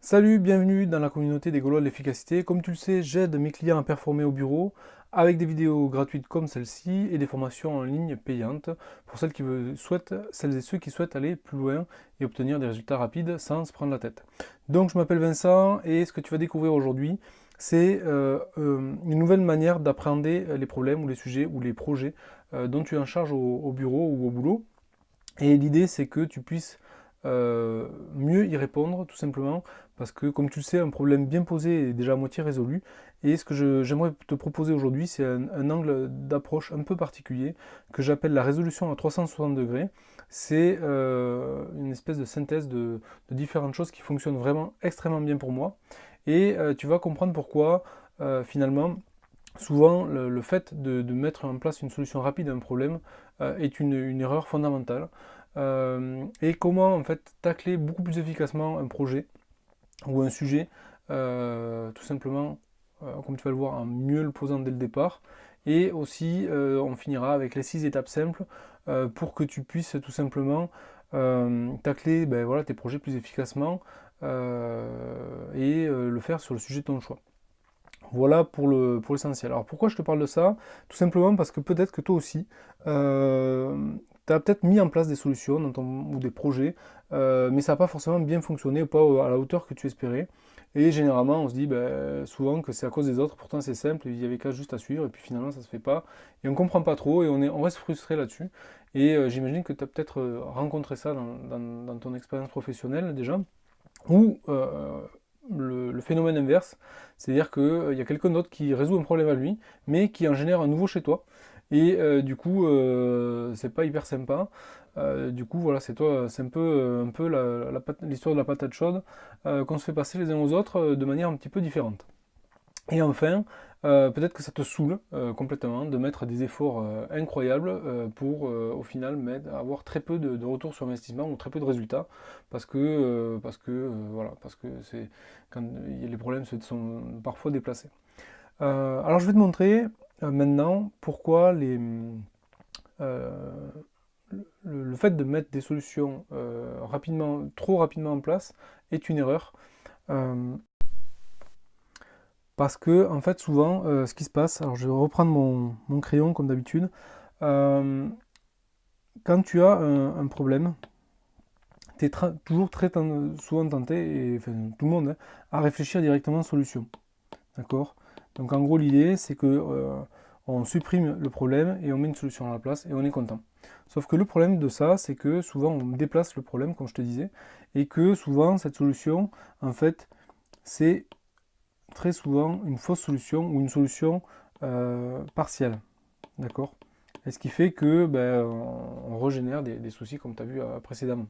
Salut, bienvenue dans la communauté des Gaulois de l'efficacité. Comme tu le sais, j'aide mes clients à performer au bureau avec des vidéos gratuites comme celle-ci et des formations en ligne payantes pour celles et ceux qui souhaitent aller plus loin et obtenir des résultats rapides sans se prendre la tête. Donc je m'appelle Vincent et ce que tu vas découvrir aujourd'hui, c'est une nouvelle manière d'appréhender les problèmes ou les sujets ou les projets dont tu es en charge au bureau ou au boulot. Et l'idée, c'est que tu puisses mieux y répondre, tout simplement, parce que, comme tu le sais, un problème bien posé est déjà à moitié résolu. Et ce que j'aimerais te proposer aujourd'hui, c'est un angle d'approche un peu particulier, que j'appelle la résolution à 360 degrés. C'est une espèce de synthèse de différentes choses qui fonctionnent vraiment extrêmement bien pour moi. Et tu vas comprendre pourquoi, finalement, souvent, le fait de mettre en place une solution rapide à un problème est une erreur fondamentale. Et comment en fait tacler beaucoup plus efficacement un projet ou un sujet, tout simplement, comme tu vas le voir, en mieux le posant dès le départ. Et aussi, on finira avec les 6 étapes simples pour que tu puisses tout simplement tacler ben, voilà, tes projets plus efficacement et le faire sur le sujet de ton choix. Voilà pour l'essentiel. Alors pourquoi je te parle de ça? Tout simplement parce que peut-être que toi aussi, tu as peut-être mis en place des solutions ou des projets, mais ça n'a pas forcément bien fonctionné ou pas à la hauteur que tu espérais. Et généralement, on se dit ben, souvent que c'est à cause des autres, pourtant c'est simple, il y avait qu'à juste à suivre, et puis finalement ça se fait pas, et on comprend pas trop, et on reste frustré là-dessus. Et j'imagine que tu as peut-être rencontré ça dans ton expérience professionnelle déjà, ou le phénomène inverse, c'est-à-dire qu'il y a quelqu'un d'autre qui résout un problème à lui, mais qui en génère un nouveau chez toi. Et du coup, c'est pas hyper sympa. Du coup, voilà, c'est toi, c'est un peu l'histoire de la patate chaude qu'on se fait passer les uns aux autres de manière un petit peu différente. Et enfin, peut-être que ça te saoule complètement de mettre des efforts incroyables pour au final avoir très peu de retour sur investissement ou très peu de résultats parce que c'est quand les problèmes sont parfois déplacés. Alors je vais te montrer maintenant pourquoi euh, le fait de mettre des solutions trop rapidement en place est une erreur. Euh, Parce que, en fait, souvent, ce qui se passe, alors je vais reprendre mon crayon comme d'habitude. Euh, Quand tu as un problème, tu es toujours souvent tenté, et enfin, tout le monde, hein, à réfléchir directement à solution. D'accord? Donc, en gros, l'idée, c'est que on supprime le problème et on met une solution à la place et on est content. Sauf que le problème de ça, c'est que souvent, on déplace le problème, comme je te disais, et que souvent, cette solution, en fait, c'est très souvent une fausse solution ou une solution partielle. D'accord? Et ce qui fait que ben, on régénère des soucis comme tu as vu précédemment.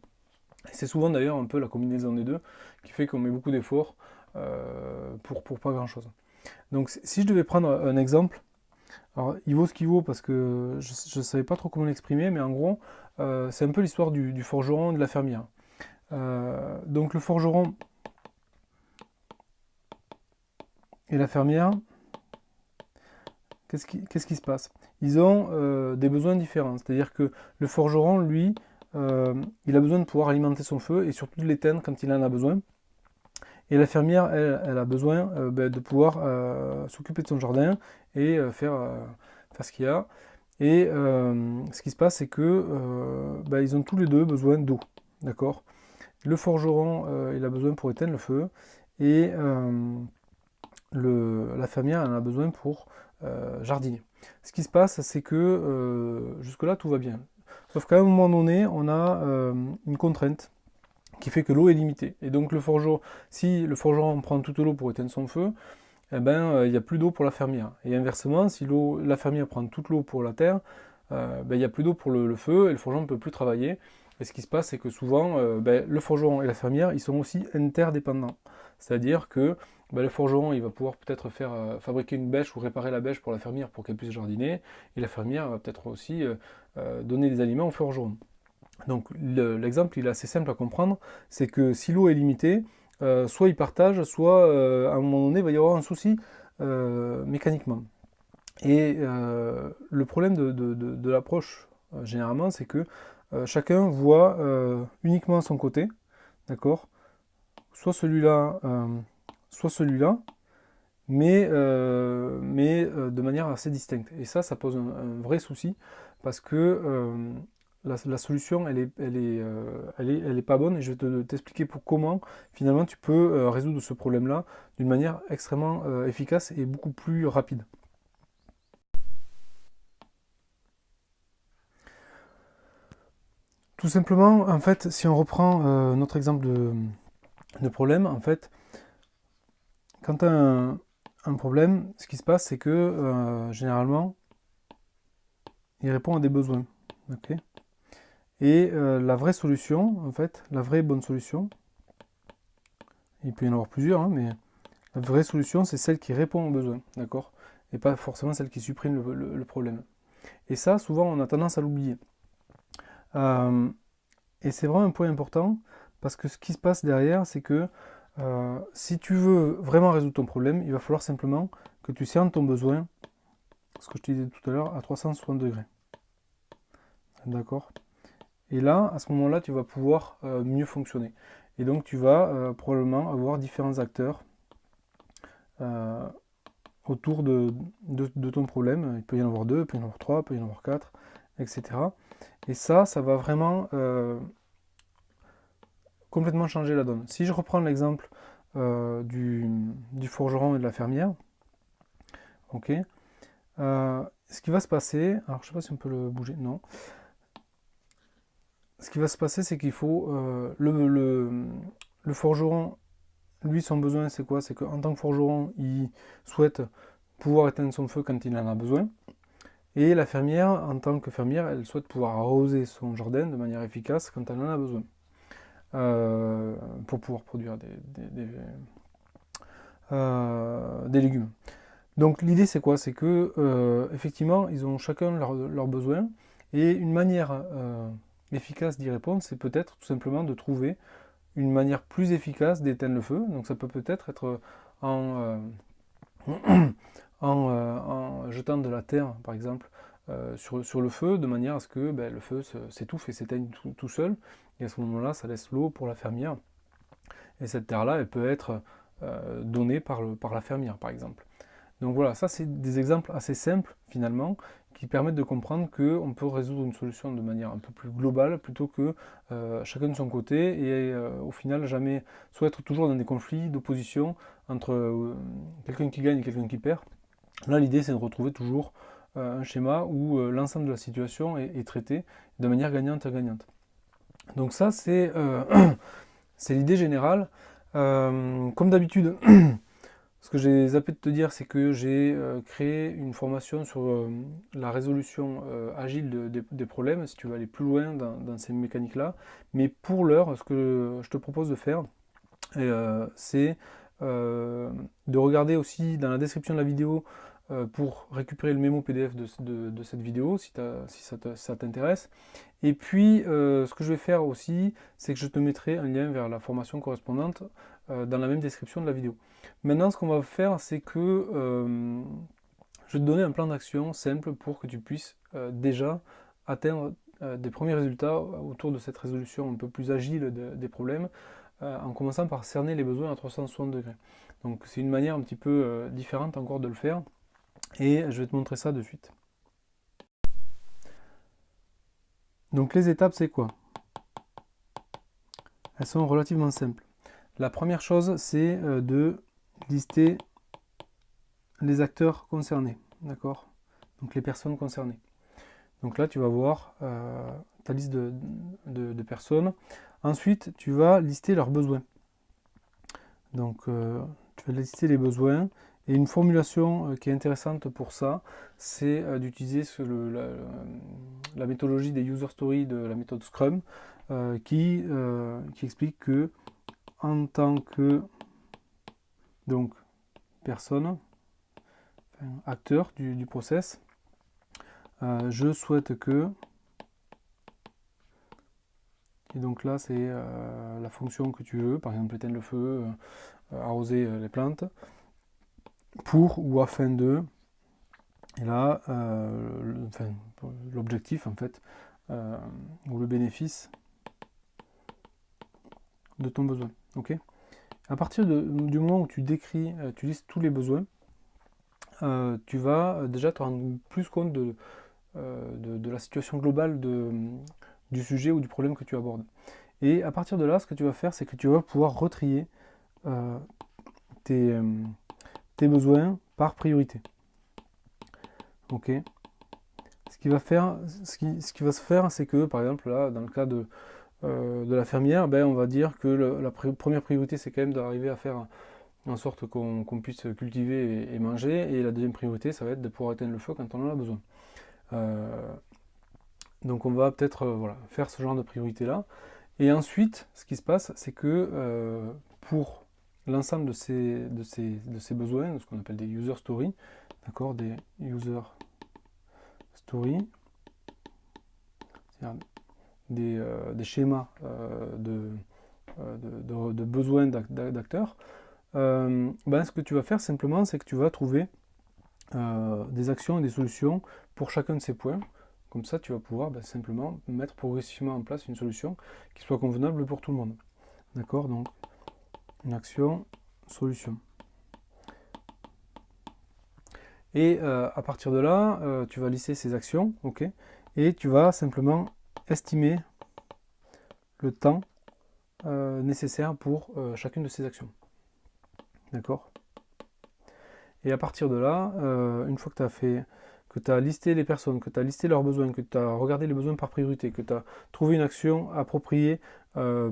Et c'est souvent d'ailleurs un peu la combinaison des deux qui fait qu'on met beaucoup d'efforts pour pas grand chose. Donc si je devais prendre un exemple, alors il vaut ce qu'il vaut parce que je ne savais pas trop comment l'exprimer, mais en gros, c'est un peu l'histoire du forgeron et de la fermière. Donc le forgeron et la fermière, qu'est-ce qui se passe? Ils ont des besoins différents. C'est-à-dire que le forgeron, lui, il a besoin de pouvoir alimenter son feu et surtout de l'éteindre quand il en a besoin. Et la fermière, elle a besoin ben, de pouvoir s'occuper de son jardin et faire ce qu'il y a. Et ce qui se passe, c'est que ben, ils ont tous les deux besoin d'eau. D'accord? Le forgeron, il a besoin pour éteindre le feu. Et la fermière en a besoin pour jardiner. Ce qui se passe, c'est que jusque-là, tout va bien. Sauf qu'à un moment donné, on a une contrainte qui fait que l'eau est limitée. Et donc, si le forgeron prend toute l'eau pour éteindre son feu, eh ben, il n'y a plus d'eau pour la fermière. Et inversement, si la fermière prend toute l'eau pour la terre, ben, il n'y a plus d'eau pour le feu et le forgeron ne peut plus travailler. Et ce qui se passe, c'est que souvent, ben, le forgeron et la fermière, ils sont aussi interdépendants. C'est-à-dire que ben, le forgeron, il va pouvoir peut-être fabriquer une bêche ou réparer la bêche pour la fermière pour qu'elle puisse jardiner, et la fermière va peut-être aussi donner des aliments au forgeron. Donc l'exemple, il est assez simple à comprendre, c'est que si l'eau est limitée, soit ils partagent, soit à un moment donné, il va y avoir un souci mécaniquement. Et le problème de l'approche, généralement, c'est que chacun voit uniquement son côté, d'accord? soit celui-là, soit celui-là, mais de manière assez distincte. Et ça pose un vrai souci, parce que la solution, elle est pas bonne, et je vais t'expliquer comment, finalement, tu peux résoudre ce problème-là d'une manière extrêmement efficace et beaucoup plus rapide. Tout simplement, en fait, si on reprend notre exemple de problème, en fait, quand tu as un problème, ce qui se passe, c'est que généralement, il répond à des besoins. Ok. Et la vraie solution, en fait, la vraie bonne solution, il peut y en avoir plusieurs, hein, mais la vraie solution, c'est celle qui répond aux besoins, d'accord? Et pas forcément celle qui supprime le problème. Et ça, souvent, on a tendance à l'oublier. Euh, et c'est vraiment un point important, parce que ce qui se passe derrière, c'est que si tu veux vraiment résoudre ton problème, il va falloir simplement que tu cernes ton besoin, ce que je te disais tout à l'heure, à 360 degrés. D'accord? Et là, à ce moment-là, tu vas pouvoir mieux fonctionner. Et donc, tu vas probablement avoir différents acteurs euh, autour de ton problème. Il peut y en avoir deux, il peut y en avoir trois, il peut y en avoir quatre, etc. Et ça va vraiment complètement changer la donne. Si je reprends l'exemple du forgeron et de la fermière, ok, ce qui va se passer, alors je ne sais pas si on peut le bouger, non. Ce qui va se passer, c'est qu'il faut le forgeron. Lui, son besoin, c'est quoi? C'est qu'en tant que forgeron, il souhaite pouvoir éteindre son feu quand il en a besoin. Et la fermière, en tant que fermière, elle souhaite pouvoir arroser son jardin de manière efficace quand elle en a besoin. Euh, pour pouvoir produire des légumes. Donc l'idée, c'est quoi? C'est que, effectivement, ils ont chacun leurs besoins. Et une manière efficace d'y répondre, c'est peut-être tout simplement de trouver une manière plus efficace d'éteindre le feu. Donc ça peut peut-être être en, en jetant de la terre, par exemple, sur le feu, de manière à ce que le feu s'étouffe et s'éteigne tout seul. Et à ce moment-là, ça laisse l'eau pour la fermière. Et cette terre-là, elle peut être donnée par la fermière, par exemple. Donc voilà, ça c'est des exemples assez simples, finalement, qui permettent de comprendre qu'on peut résoudre une solution de manière un peu plus globale, plutôt que chacun de son côté, et au final jamais, soit être toujours dans des conflits d'opposition entre quelqu'un qui gagne et quelqu'un qui perd. Là, l'idée, c'est de retrouver toujours un schéma où l'ensemble de la situation est traité de manière gagnante-gagnante. Donc ça, c'est c'est l'idée générale. Comme d'habitude, ce que j'ai zappé de te dire, c'est que j'ai créé une formation sur la résolution agile des problèmes, si tu veux aller plus loin dans ces mécaniques-là. Mais pour l'heure, ce que je te propose de faire, c'est de regarder aussi dans la description de la vidéo pour récupérer le mémo PDF de cette vidéo, si ça t'intéresse. Et puis, ce que je vais faire aussi, c'est que je te mettrai un lien vers la formation correspondante dans la même description de la vidéo. Maintenant, ce qu'on va faire, c'est que je vais te donner un plan d'action simple pour que tu puisses déjà atteindre des premiers résultats autour de cette résolution un peu plus agile des problèmes, en commençant par cerner les besoins à 360 degrés. Donc c'est une manière un petit peu différente encore de le faire, et je vais te montrer ça de suite. Donc les étapes, c'est quoi? Elles sont relativement simples. La première chose, c'est de lister les acteurs concernés, d'accord? Donc les personnes concernées. Donc là, tu vas voir ta liste de personnes. Ensuite, tu vas lister leurs besoins. Donc, tu vas lister les besoins. Et une formulation qui est intéressante pour ça, c'est d'utiliser la méthodologie des user stories de la méthode Scrum, qui explique que en tant que donc, personne, enfin, acteur du process, je souhaite que, et donc là c'est la fonction que tu veux, par exemple éteindre le feu, arroser les plantes, pour ou afin de, et là l'objectif en fait, ou le bénéfice de ton besoin. Ok. À partir du moment où tu décris, tu listes tous les besoins, tu vas déjà te rendre plus compte de la situation globale du sujet ou du problème que tu abordes. Et à partir de là, ce que tu vas faire, c'est que tu vas pouvoir retrier euh, tes, euh, tes besoins par priorité. Ok. Ce qui va se faire, c'est que, par exemple, là, dans le cas de la fermière, ben, on va dire que la première priorité, c'est quand même d'arriver à faire en sorte qu'on puisse cultiver et manger. Et la deuxième priorité, ça va être de pouvoir éteindre le feu quand on en a besoin. Euh, donc on va peut-être voilà, faire ce genre de priorité-là. Et ensuite, ce qui se passe, c'est que pour l'ensemble de ces besoins, de ce qu'on appelle des user stories, d'accord, des user stories, c'est-à-dire des schémas de besoins d'acteurs, ben, ce que tu vas faire simplement, c'est que tu vas trouver des actions et des solutions pour chacun de ces points. Comme ça, tu vas pouvoir ben, simplement mettre progressivement en place une solution qui soit convenable pour tout le monde. D'accord? Donc, une action, solution. Et à partir de là, tu vas lister ces actions, ok? Et tu vas simplement estimer le temps nécessaire pour chacune de ces actions. D'accord? Et à partir de là, une fois que tu as listé les personnes, que tu as listé leurs besoins, que tu as regardé les besoins par priorité, que tu as trouvé une action appropriée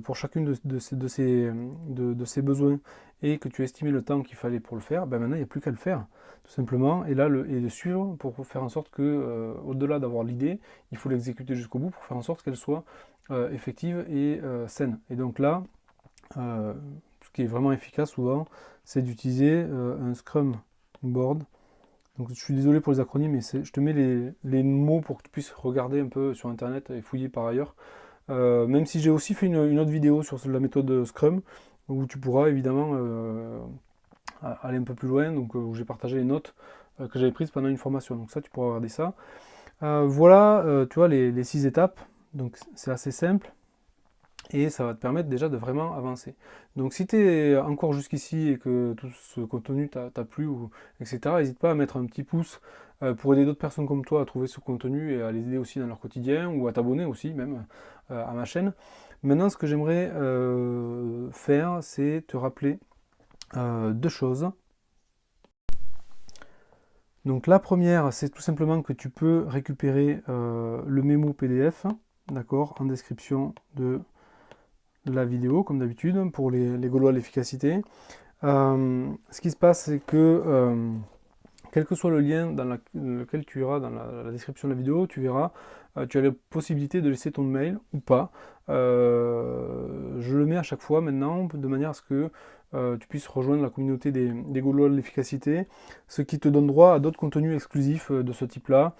pour chacune de ces besoins et que tu as estimé le temps qu'il fallait pour le faire, ben maintenant il n'y a plus qu'à le faire, tout simplement, et là et le suivre pour faire en sorte que, au-delà d'avoir l'idée, il faut l'exécuter jusqu'au bout pour faire en sorte qu'elle soit effective et saine. Et donc là, ce qui est vraiment efficace souvent, c'est d'utiliser un Scrum board. Donc je suis désolé pour les acronymes, mais je te mets les mots pour que tu puisses regarder un peu sur internet et fouiller par ailleurs. Même si j'ai aussi fait une autre vidéo sur la méthode Scrum, où tu pourras évidemment aller un peu plus loin, donc où j'ai partagé les notes que j'avais prises pendant une formation. Donc ça, tu pourras regarder ça. Voilà, tu vois, les 6 étapes. Donc c'est assez simple. Et ça va te permettre déjà de vraiment avancer. Donc si tu es encore jusqu'ici et que tout ce contenu t'a plu, etc., n'hésite pas à mettre un petit pouce pour aider d'autres personnes comme toi à trouver ce contenu et à les aider aussi dans leur quotidien ou à t'abonner aussi même à ma chaîne. Maintenant, ce que j'aimerais faire, c'est te rappeler 2 choses. Donc la première, c'est tout simplement que tu peux récupérer le mémo PDF, d'accord, en description de la vidéo, comme d'habitude, pour les Gaulois de l'efficacité. Ce qui se passe, c'est que quel que soit le lien dans lequel tu iras dans la description de la vidéo, tu verras, tu as la possibilité de laisser ton mail ou pas. Je le mets à chaque fois maintenant, de manière à ce que tu puisses rejoindre la communauté des Gaulois de l'efficacité, ce qui te donne droit à d'autres contenus exclusifs de ce type-là,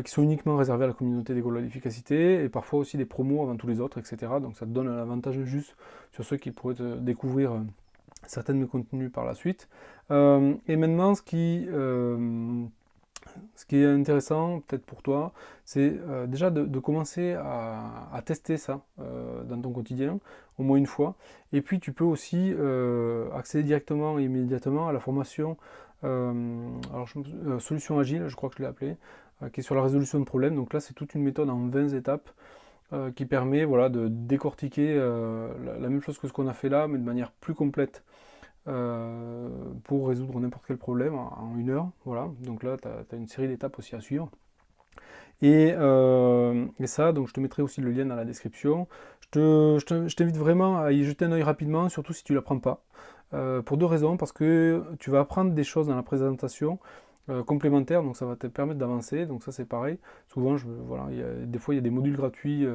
qui sont uniquement réservés à la communauté des Gaulois de l'efficacité, et parfois aussi des promos avant tous les autres, etc. Donc ça te donne un avantage juste sur ceux qui pourraient te découvrir certains de mes contenus par la suite. Et maintenant, ce qui est intéressant peut-être pour toi, c'est déjà de commencer à tester ça dans ton quotidien, au moins une fois. Et puis tu peux aussi accéder directement et immédiatement à la formation Solution Agile, je crois que je l'ai appelée, qui est sur la résolution de problèmes. Donc là, c'est toute une méthode en 20 étapes qui permet voilà, de décortiquer la même chose que ce qu'on a fait là, mais de manière plus complète pour résoudre n'importe quel problème en 1 heure. Voilà. Donc là, tu as une série d'étapes aussi à suivre. Et ça, donc je te mettrai aussi le lien dans la description. Je t'invite vraiment à y jeter un œil rapidement, surtout si tu ne l'apprends pas. Pour 2 raisons, parce que tu vas apprendre des choses dans la présentation complémentaires, donc ça va te permettre d'avancer. Donc ça c'est pareil. Souvent, voilà, des fois il y a des modules gratuits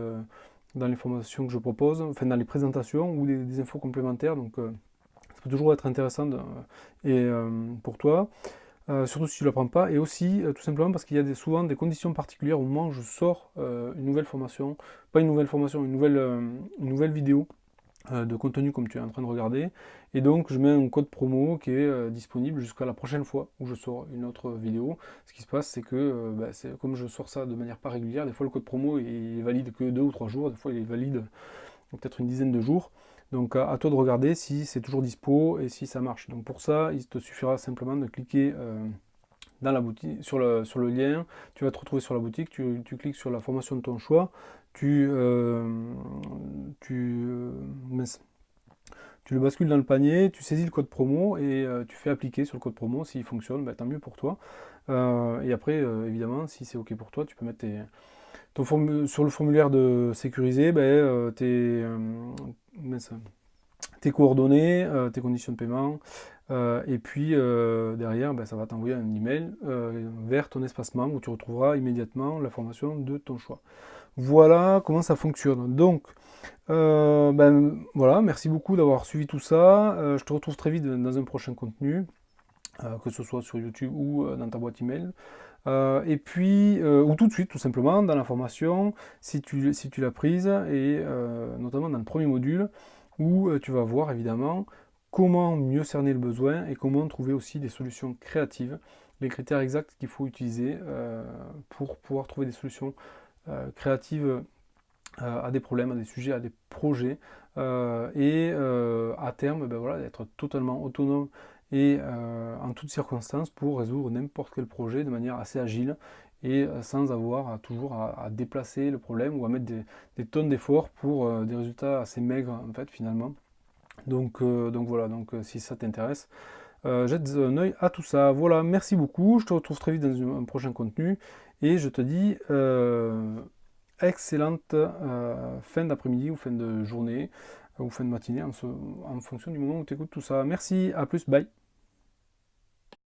dans les formations que je propose, enfin dans les présentations ou des infos complémentaires. Donc ça peut toujours être intéressant pour toi. Surtout si tu ne l'apprends pas, et aussi tout simplement parce qu'il y a souvent des conditions particulières au moment où je sors une nouvelle formation, pas une nouvelle formation, une nouvelle vidéo de contenu comme tu es en train de regarder, et donc je mets un code promo qui est disponible jusqu'à la prochaine fois où je sors une autre vidéo. Ce qui se passe, c'est que comme je sors ça de manière pas régulière, des fois le code promo il est valide que 2 ou 3 jours, des fois il est valide peut-être une dizaine de jours. Donc à toi de regarder si c'est toujours dispo et si ça marche. Donc pour ça, il te suffira simplement de cliquer dans la boutique, sur le lien, tu vas te retrouver sur la boutique, tu cliques sur la formation de ton choix, tu, tu, euh, mince, tu le bascules dans le panier, tu saisis le code promo et tu fais appliquer sur le code promo. S'il fonctionne, bah, tant mieux pour toi. Et après, évidemment, si c'est OK pour toi, tu peux mettre sur le formulaire de sécuriser mince, tes coordonnées, tes conditions de paiement, et puis derrière, ben, ça va t'envoyer un email vers ton espace membre où tu retrouveras immédiatement la formation de ton choix. Voilà comment ça fonctionne. Donc, ben, voilà, merci beaucoup d'avoir suivi tout ça. Je te retrouve très vite dans un prochain contenu, que ce soit sur YouTube ou dans ta boîte email. Et puis, ou tout de suite, tout simplement, dans la formation, si tu l'as prise, et notamment dans le premier module, où tu vas voir évidemment comment mieux cerner le besoin et comment trouver aussi des solutions créatives, les critères exacts qu'il faut utiliser pour pouvoir trouver des solutions créatives à des problèmes, à des sujets, à des projets, et à terme, ben voilà, d'être totalement autonome et en toutes circonstances pour résoudre n'importe quel projet de manière assez agile et sans avoir toujours à déplacer le problème ou à mettre des tonnes d'efforts pour des résultats assez maigres en fait finalement. Donc voilà, si ça t'intéresse, jette un œil à tout ça. Voilà, merci beaucoup, je te retrouve très vite dans un prochain contenu et je te dis excellente fin d'après-midi ou fin de journée ou fin de matinée en fonction du moment où tu écoutes tout ça. Merci, à plus, bye.